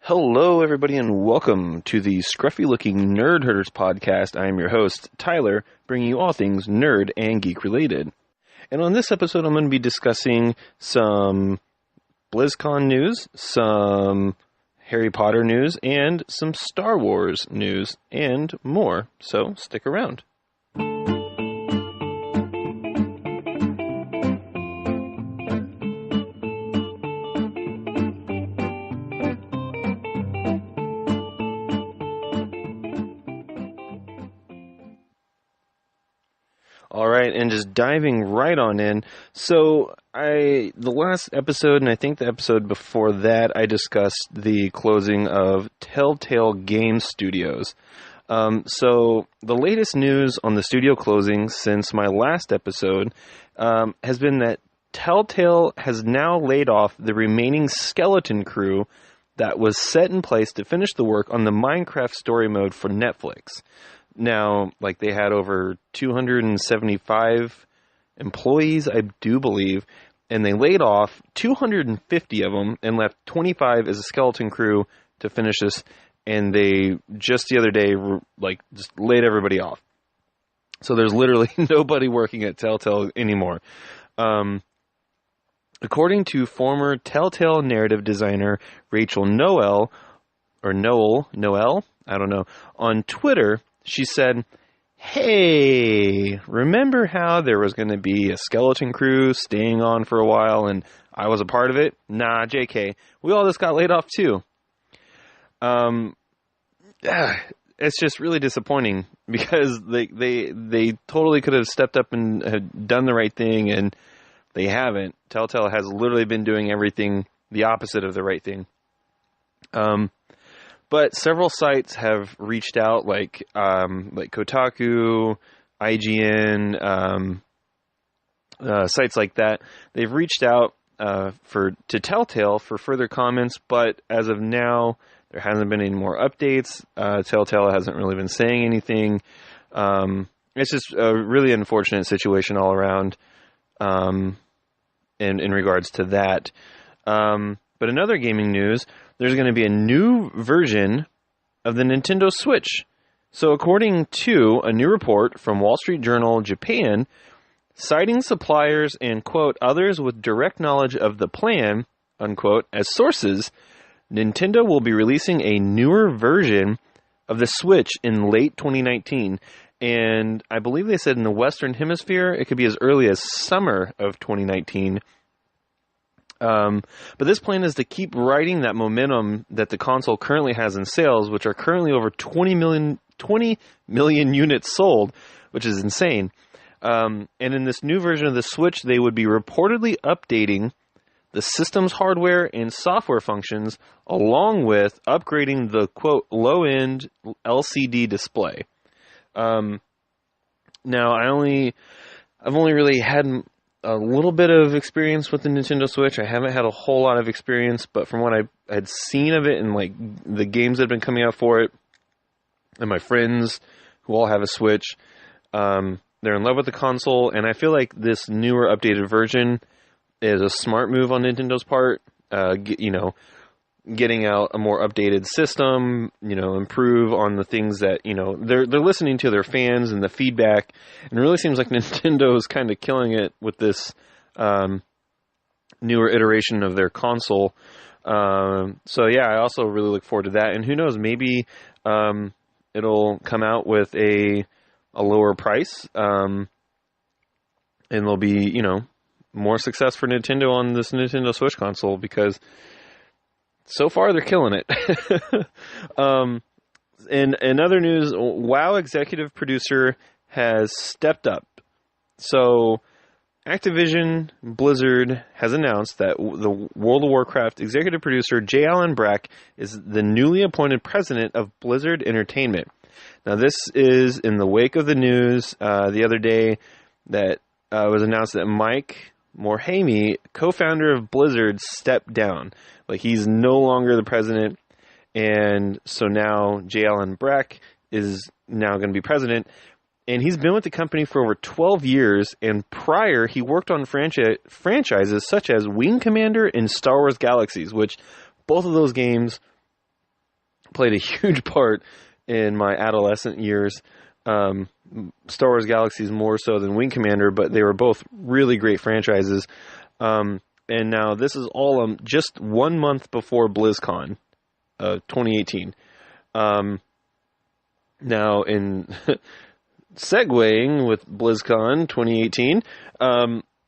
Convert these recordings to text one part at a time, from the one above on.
Hello, everybody, and welcome to the scruffy-looking Nerd Herders podcast. I am your host, Tyler, bringing you all things nerd and geek-related. And on this episode, I'm going to be discussing some BlizzCon news, some Harry Potter news, and some Star Wars news, and more. So, stick around. All right, and just diving right on in. So, the last episode, and I think the episode before that, I discussed the closing of Telltale Game Studios. So, the latest news on the studio closing since my last episode has been that Telltale has now laid off the remaining skeleton crew that was set in place to finish the work on the Minecraft story mode for Netflix. Now, they had over 275 employees, I do believe, and they laid off 250 of them and left 25 as a skeleton crew to finish this, and they, just the other day, just laid everybody off. So there's literally nobody working at Telltale anymore. According to former Telltale narrative designer Rachel Noel, I don't know, on Twitter, she said, "Hey, remember how there was going to be a skeleton crew staying on for a while and I was a part of it? Nah, JK. We all just got laid off too." It's just really disappointing because they totally could have stepped up and had done the right thing, and they haven't. Telltale has literally been doing everything the opposite of the right thing. But several sites have reached out, like Kotaku, IGN, sites like that. They've reached out to Telltale for further comments, but as of now, there hasn't been any more updates. Telltale hasn't really been saying anything. It's just a really unfortunate situation all around in regards to that. But in other gaming news, there's going to be a new version of the Nintendo Switch. So according to a new report from Wall Street Journal Japan, citing suppliers and, quote, others with direct knowledge of the plan, unquote, as sources, Nintendo will be releasing a newer version of the Switch in late 2019. And I believe they said in the Western Hemisphere, it could be as early as summer of 2019. But this plan is to keep riding that momentum that the console currently has in sales, which are currently over 20 million units sold, which is insane. And in this new version of the Switch, they would be reportedly updating the system's hardware and software functions, along with upgrading the, quote, low-end LCD display. Now, I've only really had a little bit of experience with the Nintendo Switch. I haven't had a whole lot of experience, but from what I had seen of it and the games that have been coming out for it, and my friends who all have a Switch, they're in love with the console, and I feel like this newer, updated version is a smart move on Nintendo's part. Getting out a more updated system, improve on the things that, they're listening to their fans and the feedback, and it really seems like Nintendo is kind of killing it with this newer iteration of their console. So yeah, I also really look forward to that, and who knows, maybe it'll come out with a lower price, and there'll be, more success for Nintendo on this Nintendo Switch console, because so far, they're killing it. And in other news, WoW executive producer has stepped up. So, Activision Blizzard has announced that the World of Warcraft executive producer J. Allen Brack is the newly appointed president of Blizzard Entertainment. Now, this is in the wake of the news the other day that was announced that Mike Morhaime, co-founder of Blizzard, stepped down. He's no longer the president, and so now J. Allen Brack is now going to be president, and he's been with the company for over 12 years, and prior, he worked on franchises such as Wing Commander and Star Wars Galaxies, which both of those games played a huge part in my adolescent years. Star Wars Galaxies more so than Wing Commander, but they were both really great franchises. And now this is all just 1 month before BlizzCon 2018. Now, in segueing with BlizzCon 2018,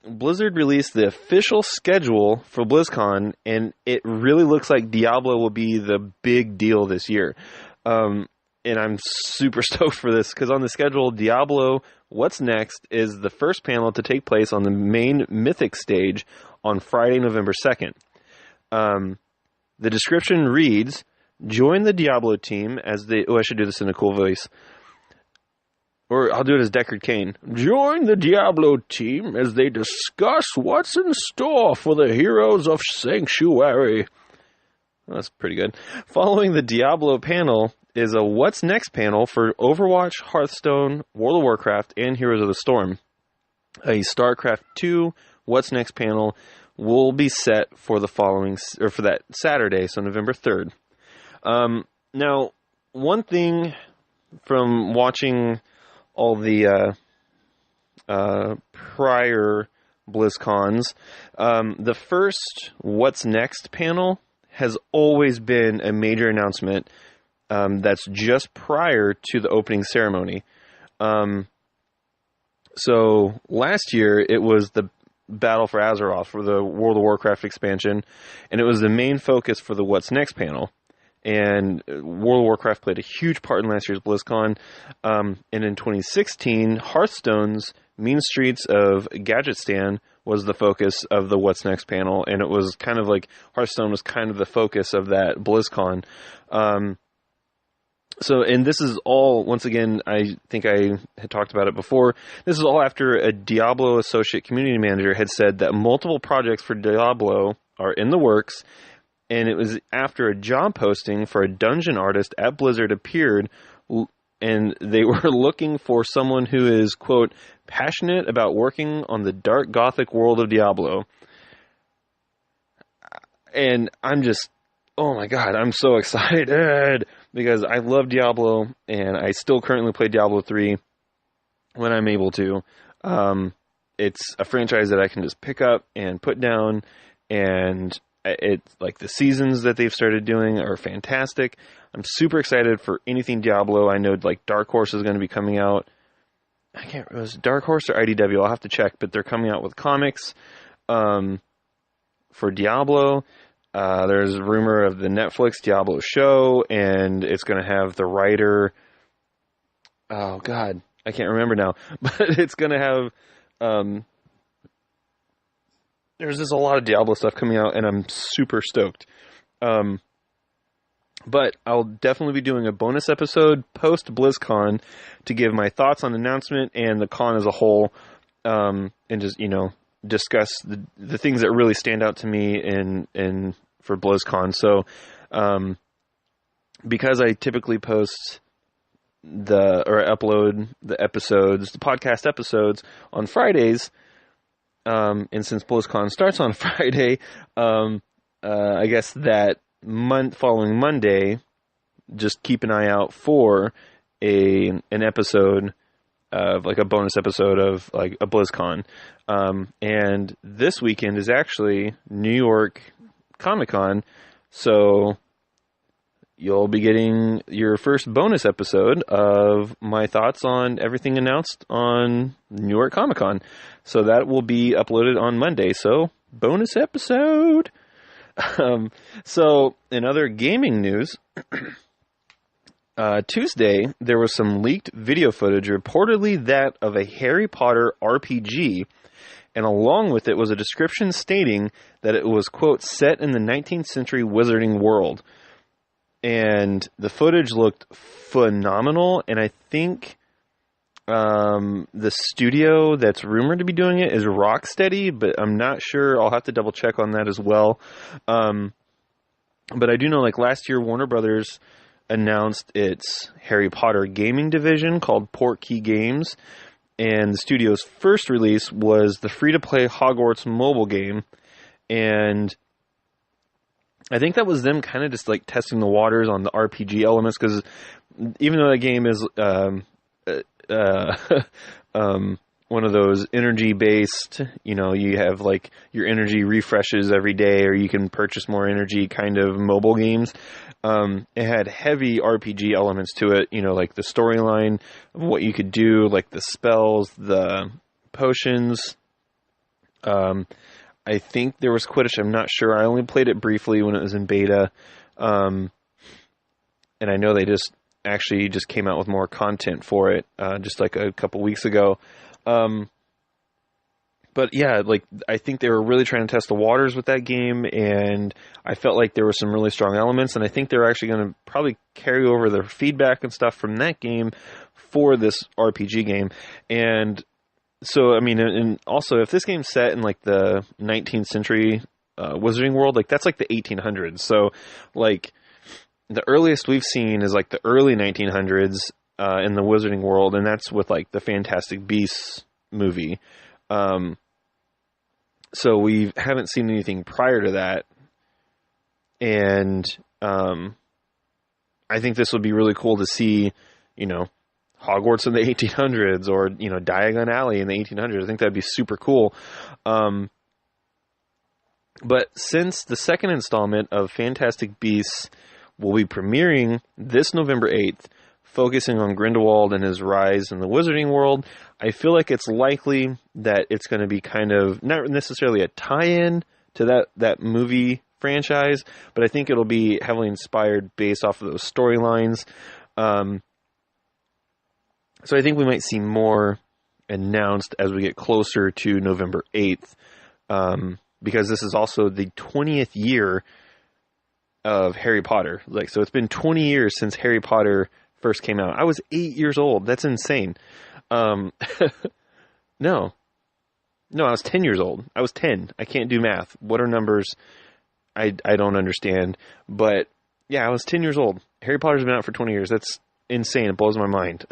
Blizzard released the official schedule for BlizzCon, and it really looks like Diablo will be the big deal this year. And I'm super stoked for this, because on the schedule, Diablo What's Next is the first panel to take place on the main Mythic stage on Friday, November 2nd. The description reads, join the Diablo team as they... Oh, I should do this in a cool voice. Or I'll do it as Deckard Cain. Join the Diablo team as they discuss what's in store for the heroes of Sanctuary. Well, that's pretty good. Following the Diablo panel is a What's Next panel for Overwatch, Hearthstone, World of Warcraft, and Heroes of the Storm. A StarCraft 2 What's Next panel will be set for for that Saturday, so November 3rd. Now, one thing from watching all the prior BlizzCons, the first What's Next panel has always been a major announcement that's just prior to the opening ceremony. So last year it was the Battle for Azeroth for the World of Warcraft expansion, and it was the main focus for the What's Next panel. And World of Warcraft played a huge part in last year's BlizzCon. And in 2016, Hearthstone's Mean Streets of Gadgetstan was the focus of the What's Next panel, and it was kind of like Hearthstone was kind of the focus of that BlizzCon. And this is all, once again, I think I had talked about it before, this is all after a Diablo associate community manager had said that multiple projects for Diablo are in the works, and it was after a job posting for a dungeon artist at Blizzard appeared, and they were looking for someone who is, quote, passionate about working on the dark gothic world of Diablo. And I'm just, oh my god, I'm so excited, because I love Diablo, and I still currently play Diablo 3 when I'm able to. It's a franchise that I can just pick up and put down, and it's like the seasons that they've started doing are fantastic. I'm super excited for anything Diablo. I know like Dark Horse is going to be coming out. It was Dark Horse or IDW? I'll have to check, but they're coming out with comics for Diablo. There's a rumor of the Netflix Diablo show, and it's going to have the writer. Oh God, I can't remember now, but it's going to have. There's just a lot of Diablo stuff coming out, and I'm super stoked. But I'll definitely be doing a bonus episode post BlizzCon to give my thoughts on the announcement and the con as a whole, and just discuss the things that really stand out to me in for BlizzCon. So, because I typically post upload the podcast episodes on Fridays. And since BlizzCon starts on Friday, I guess that following Monday, just keep an eye out for an episode of like a bonus episode of like a BlizzCon. And this weekend is actually New York Comic-Con, so you'll be getting your first bonus episode of my thoughts on everything announced on New York Comic-Con. So that will be uploaded on Monday. So, bonus episode! So, in other gaming news, Tuesday, there was some leaked video footage, reportedly that of a Harry Potter RPG, and along with it was a description stating that it was, quote, set in the 19th century wizarding world. And the footage looked phenomenal, and I think the studio that's rumored to be doing it is Rocksteady, but I'm not sure. I'll have to double check on that as well. But I do know, like last year, Warner Brothers announced its Harry Potter gaming division called Portkey Games, and the studio's first release was the free-to-play Hogwarts mobile game, and I think that was them kind of just like testing the waters on the RPG elements, because even though that game is one of those energy based, you have like your energy refreshes every day, or you can purchase more energy kind of mobile games. It had heavy RPG elements to it, like the storyline of what you could do, like the spells, the potions. I think there was Quidditch. I'm not sure. I only played it briefly when it was in beta. And I know they just came out with more content for it, just like a couple weeks ago. But yeah, like I think they were really trying to test the waters with that game, and I felt like there were some really strong elements, and I think they're actually going to probably carry over their feedback and stuff from that game for this RPG game. And so, I mean, and also if this game's set in like the 19th century Wizarding world, like that's like the 1800s. So like the earliest we've seen is like the early 1900s in the Wizarding world, and that's with like the Fantastic Beasts movie. So we haven't seen anything prior to that, and I think this would be really cool to see, Hogwarts in the 1800s, or Diagon Alley in the 1800s. I think that'd be super cool. But since the second installment of Fantastic Beasts will be premiering this November 8th, focusing on Grindelwald and his rise in the Wizarding world, I feel like it's likely that it's going to be kind of not necessarily a tie-in to that movie franchise, but I think it'll be heavily inspired based off of those storylines. So I think we might see more announced as we get closer to November 8th, because this is also the 20th year of Harry Potter. So it's been 20 years since Harry Potter first came out. I was 8 years old. That's insane. No, I was 10 years old. I was 10. I can't do math. What are numbers? I don't understand. But yeah, I was 10 years old. Harry Potter's been out for 20 years. That's insane. It blows my mind.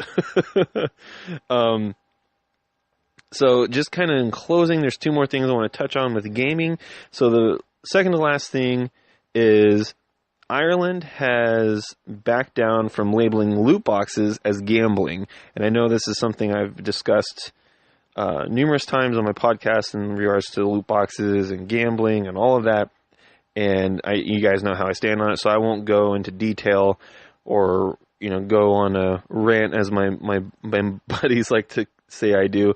So just kind of in closing, there's two more things I want to touch on with gaming. So the second to last thing is Ireland has backed down from labeling loot boxes as gambling. And I know this is something I've discussed numerous times on my podcast in regards to loot boxes and gambling and all of that. And you guys know how I stand on it, so I won't go into detail or go on a rant as my buddies like to say I do.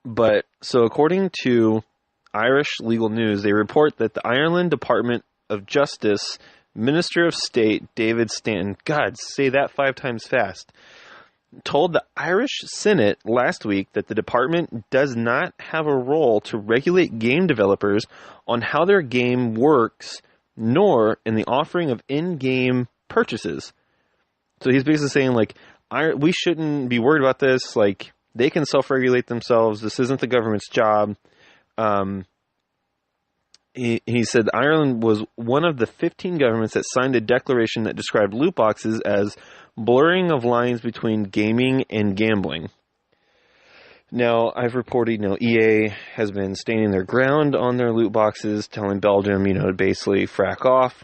But so according to Irish Legal News, they report that the Ireland Department of Justice Minister of State David Stanton, God, say that 5 times fast, told the Irish Senate last week that the department does not have a role to regulate game developers on how their game works, nor in the offering of in-game purchases. So he's basically saying, like, we shouldn't be worried about this. Like, they can self-regulate themselves. This isn't the government's job. He said Ireland was one of the 15 governments that signed a declaration that described loot boxes as blurring of lines between gaming and gambling. Now, I've reported, EA has been standing their ground on their loot boxes, telling Belgium, to basically frack off.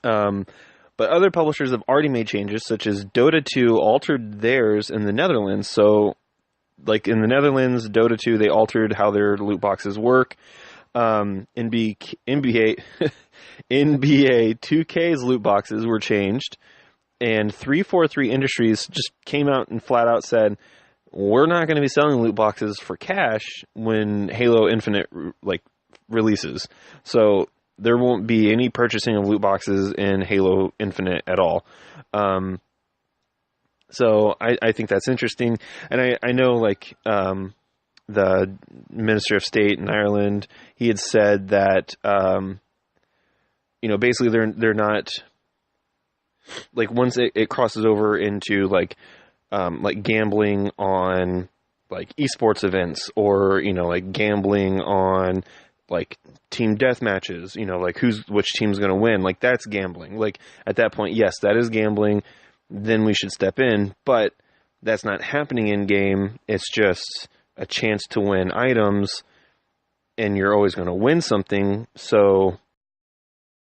But other publishers have already made changes, such as Dota 2 altered theirs in the Netherlands. So, like in the Netherlands, Dota 2, they altered how their loot boxes work. NBA 2K's loot boxes were changed, and 343 Industries just came out and flat out said, we're not going to be selling loot boxes for cash when Halo Infinite releases. So there won't be any purchasing of loot boxes in Halo Infinite at all. So I think that's interesting. And I know the Minister of State in Ireland, he had said that, basically they're not, once it crosses over into gambling on esports events, or gambling on team death matches, which team's going to win, that's gambling. At that point, yes, that is gambling. Then we should step in, but that's not happening in game. It's just a chance to win items and you're always going to win something. So